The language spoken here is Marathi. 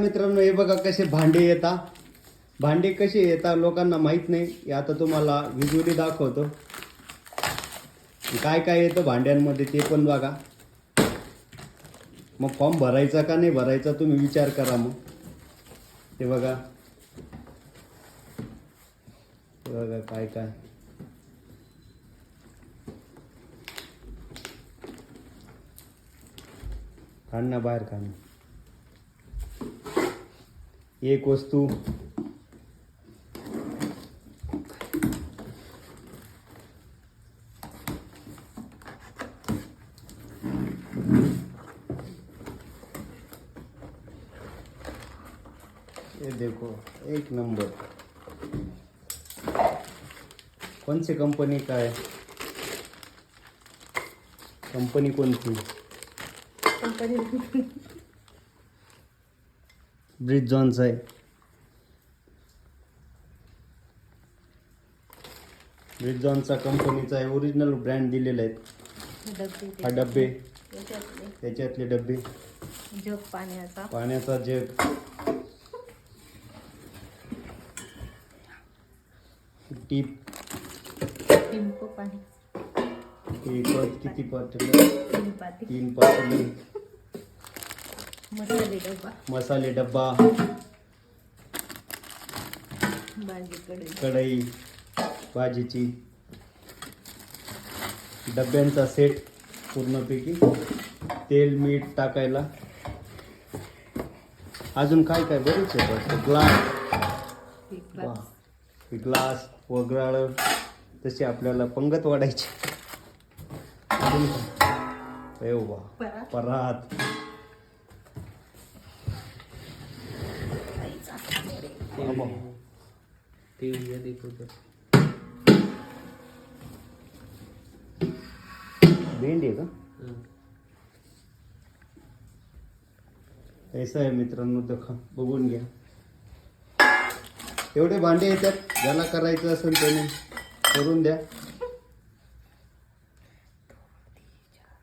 मित्रांनो हे बघा कसे भांडे येतात. भांडे कसे येतात लोकांना माहित नाही. हे आता तुम्हाला व्हिज्युअली दाखवतो. काय काय येतं भांड्यांमध्ये ते पण बघा. मग फॉर्म भरायचा का नाही भरायचा तुम्ही विचार करा. मग ते बघा, ते बघा काय काय. काढ ना बाहेर, काढ ना. एक वस्तू ये देखो, एक नंबर. कौन सी कंपनी का है? कंपनी कौन सी? ब्रिज जॉन्स आहे. ब्रिज जॉन्सचा कंपनीचा आहे. ओरिजिनल ब्रँड दिलेला आहे. हा डब्बे, त्याच्यातले डब्बे. जग पाण्याचा, पाण्याचा जग. टीप, टिंप पाणी, किती पातळ? टिंपाती, 3 पातळी. मसाले डब्बा, मसाले डब्बा, भाजी कढई भाजीची, डब्यांचा सेट पूर्णपैकी. तेल मीठ टाकायला. अजून काय काय बरेच आहे. ग्लास वगैरे. तसे आपल्याला पंगत वाढायची. अजून काय? परात. भेंडी आहे का? ऐसा आहे मित्रांनो, देखा बघून घ्या. एवढे भांडे येतात. ज्याला करायचं असेल त्याने करून द्या.